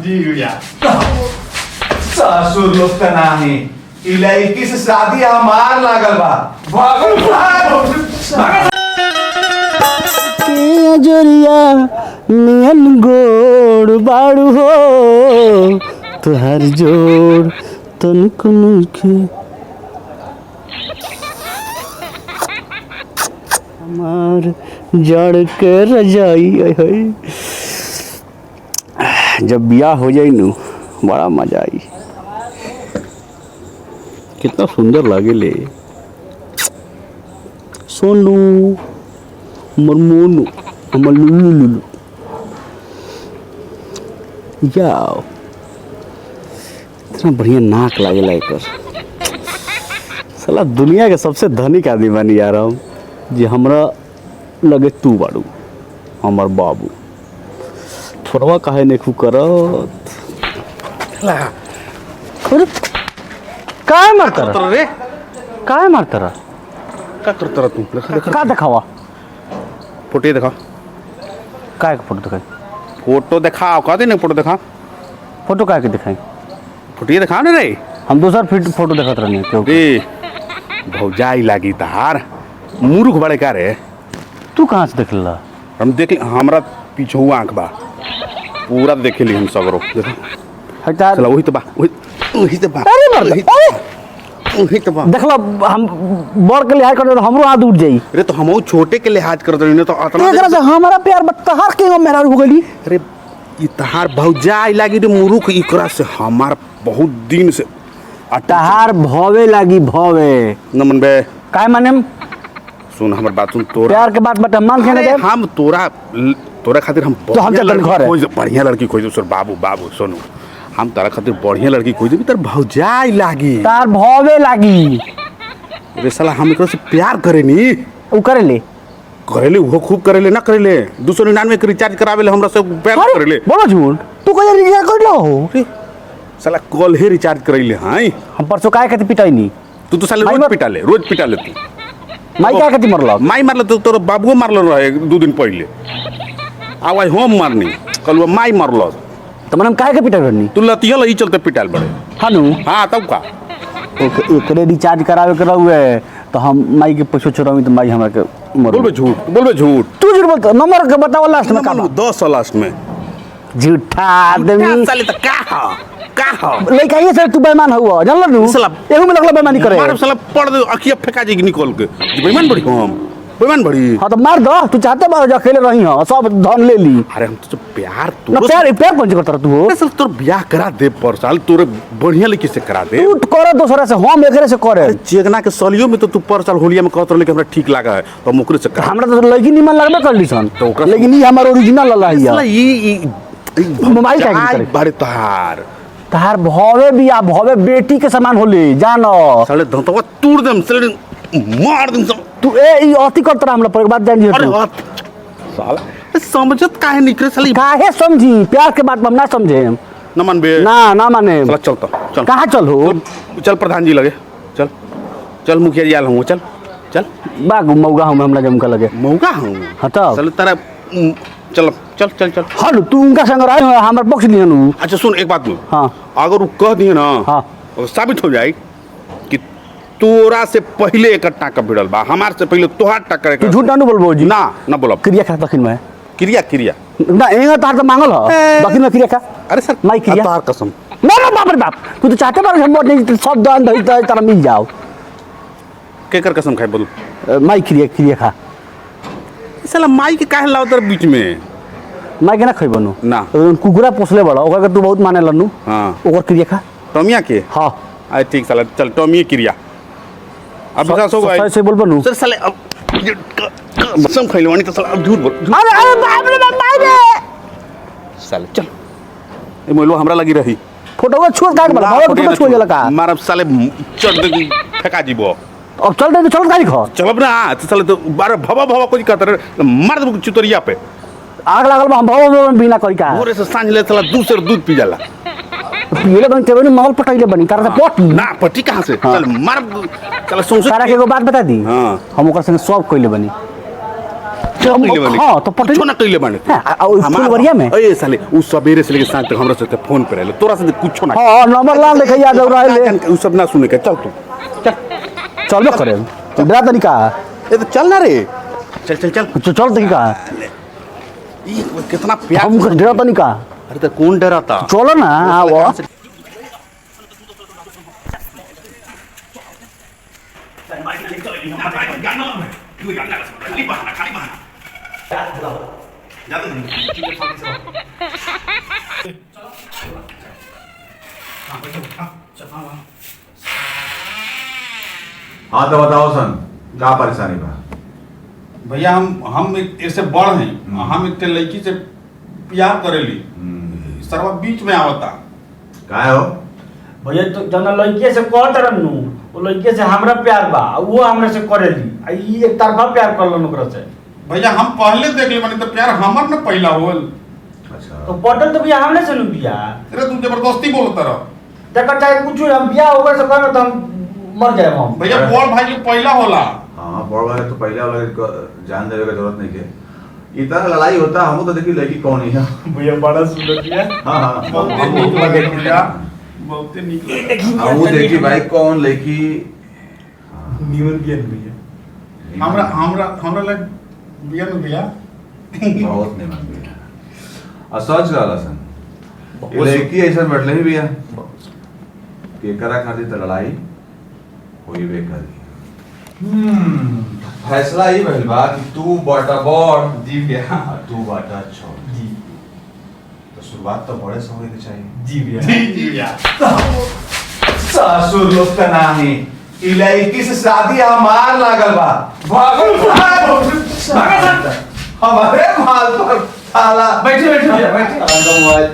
जी भैया ससुर लोग का नाही इलाकी से शादी हमार लागल बा भागल भागल के जोरिया नियन गोड़ बाड़ू हो तुहार जोड़ तनिको नइखे हमार जड़ के रजाई है। जब ब्याह हो जाई नु बड़ा मजा आई। कितना सुंदर लागे ले सोनू मरमोनू हमर लुलू लुलू जाओ। इतना बढ़िया नाक लागेला एकर। साला दुनिया के सबसे धनिक आदमी बनी यार हम जे हमरा लगे तू बाड़ू हमर बाबू। थोड़वा काहे नेखू करत काहे मारता रे काहे मारता रहा का करता रहा तू का दिखावा फोटो दिखा काय का फोटो दिखाई फोटो दिखाओ का देने फोटो दिखा फोटो काय के दिखाई फोटो दिखा ना रे हम दूसरा फोटो दिखात रहनी क्यों रे भौजाई लागी तहार मूर्ख बड़े का रे तू कहाँ से देखला हम देख हमरा पीछे आंख बा पूरा देखे ली हम सगरो देखो हटा चला वही तो बा वही तो बा अरे मर वही तो बा देखला हम बड़ के लिहाज करते तो हमरो हाथ उठ जाई। अरे तो हम छोटे के लिहाज करत रही तो अतना एकरा से हमारा प्यार बत्तहार के मेरा हो गई। अरे ई तहार भौजाई लागी रे मूर्ख इकरा से हमार बहुत दिन से तहार भवे लागी भवे नमन बे काय माने सुन हमर बात सुन तोरा प्यार के बात बता मान के हम तोरा खातिर हम तो हम चल घर है बढ़िया लड़की खोज दो सर बाबू बाबू सुनो हम तारा खातिर बढ़िया लड़की खोज देबी तर भौजाई लागी तार भवे लागी। रे साला हम एकरा से प्यार करेनी उ करेले वो खूब करेले ना करेले 299 के रिचार्ज करावेले हमरा से प्यार करेले बोलो झूठ तू कहे रिचार्ज कर लो रे साला कल ही रिचार्ज करैले हां हम परसों काय कहते पिटाई नहीं तू तो साले रोज पिटा ले तू माई काय कहती मरला माई मारल तो तोर बाबुओ मारल रहे 2 दिन पहले आवाज हम मारनी कल वो माई मारल तो मन काय के पिटाई करनी तू लतिया लई चलते पिटाल बड़े हानु हां तब का एकरे रिचार्ज करावे के रहुए तो हम माई के पैसा छोड़ावी तो माई हमरा के बोलबे झूठ तू झूठ बोलत नंबर के बताओ लास्ट में का 10 लास्ट में झूठा आदमी साले त का हो लइका ये से तू बेईमान हुआ जानल नु एहू में लगला बेईमानी करे मार साला पड़ दे अखिया फेंका जाएगी निकल के बेईमान बड़ी हम बेईमान बड़ी हां तो मार दो तू चाहते बार अकेले रही हो सब धन ले ली। अरे हम तो प्यार तू ना प्यार कौन करता तू हो अरे तोर ब्याह करा दे पर साल तोरे बढ़िया लड़की से करा दे तू करे दूसरा से हम एकरे से करे चेगना के सलियो में तो तू पर साल होलिया में कहत रहे कि हमरा ठीक लागा है तो हम ओकरे से करा हमरा तो लड़की निमन लगबे कर लीसन तो ओकरा लेकिन ई हमर ओरिजिनल लला हिया साला ई मोबाइल का करे बड़े तहार भवे भी आ भवे बेटी के समान होले जानो साले धंतवा तोड़ देम साले मार देम तू ए ई अति करत हमरा पर एक बात जान जी अरे साला समझत काहे निकरे साली काहे समझी प्यार के बात हम ना समझे न मानबे ना माने साला चल तो चल कहां चल हो चल प्रधान जी लगे चल मुखिया जी आल हूं चल बाग मौगा हम हमरा जमका लगे मौका हूं हटा चल तारा चल हां तू उनका संग रहे हो हमर पक्ष लिहनु। अच्छा सुन एक बात बोल हां अगर वो कह दिए ना हां और साबित हो जाए कि तोरा से पहले एक टाका भिड़ल बा हमार से पहले तोहार टाका तू झूठ ना बोलबो जी ना बोलब क्रिया खा तखिन में क्रिया ना एंगा तार तो मांगल हो बाकी में क्रिया खा अरे सर माई क्रिया तोहार कसम ना बाप रे बाप तू तो चाहते बार हम नहीं सब दान दही तारा मिल जाओ केकर कसम खाए बोल माई क्रिया खा साला माई के काहे लाव तर बीच में माई के ना खइ बनू ना कुकुरा पोसले बड़ा ओकर के तू बहुत माने लनु हां ओकर क्रिया खा टमिया के हां अरे ठीक साला चल टमिया क्रिया अब विकास हो गया सही बोल बनू सर साले अब कसम खइले वानी तो साला अब झूठ बोल अरे बाप रे बाप माई रे साले चल ए मोइलो हमरा लगी रही फोटो छोड़ काट बला फोटो छोड़ जला का मारब साले चढ़ दे फेंका जीबो अब चल दे चल गाड़ी खा चलब ना तो साले तो बार भवा कोई कहत मार दे चुतरिया पे आग लागल हम भव बिना करी का भोरे से सांझ ले साला दूसर दूध पी जाला पियले बन तेरे माहौल पटाइले बनी तारा से पट ना पटी कहां से चल मार चल सुन तारा के एगो बात बता दी हां हम ओकर संग सब कइले बनी कइले बानी हां तो पटल कुछो ना कइले बानी फुलवरिया में ए साले उ सवेरे से लेके सांझ तक हमरा से फोन पे रहले तोरा से कुछो ना हां नंबर ला लेके याद हो रहले उ सब ना सुने के चल तू चलबे करे तो डरा तनी का ए तो चल ना रे चल चल चल चल तनी का ई कितना प्यार हम डरा तनी का अरे तो कौन डराता चलो ना आओ हाँ तो बताओ सन का परेशानी बा भैया हम ऐसे बड़ हैं हम एक लड़की से प्यार करेली सरवा बीच में आवता काय हो भैया तो जना लड़के से कह तरन नु वो लड़के से हमरा प्यार बा वो हमरा से करेली आ ई एक तरफा प्यार करलन ओकरा से भैया हम पहले देख ले बनी तो प्यार हमर न पहला होल अच्छा तो पटल तो भैया हमने से नु बिया अरे तू जबरदस्ती बोलत रह देखा चाहे कुछ हम बिया ओकरा से कहब तो हम मर जाए हम भैया बड़ भाई जो पहला होला हाँ बड़ वाले तो पहले वाले को जान देवे का जरूरत नहीं के इतना लड़ाई होता हम तो देखी लड़की कौन है भैया बड़ा सुंदर बिया हाँ हाँ बहुत नीक लगे भैया बहुत नीक लगे हम वो देखी भाई कौन लड़की न्यून बिया भैया हमरा हमरा हमरा लग बिया न भैया बहुत निमन भी है और सच रहला सन ये लड़की ऐसा बैठले ही बिया के करा खातिर तो लड़ाई होई बे करी फैसला ही भइल बा कि तू बाटा बड़ जी भैया तू बाटा छोड़ जी तो शुरुआत तो बड़े से होने की चाहिए जी भैया जी भैया सासुर लोग का नाही ई लड़की से शादी हमार लागल बा भागल हमारे माल पर ताला बैठे बैठे भैया बैठे मोबाइल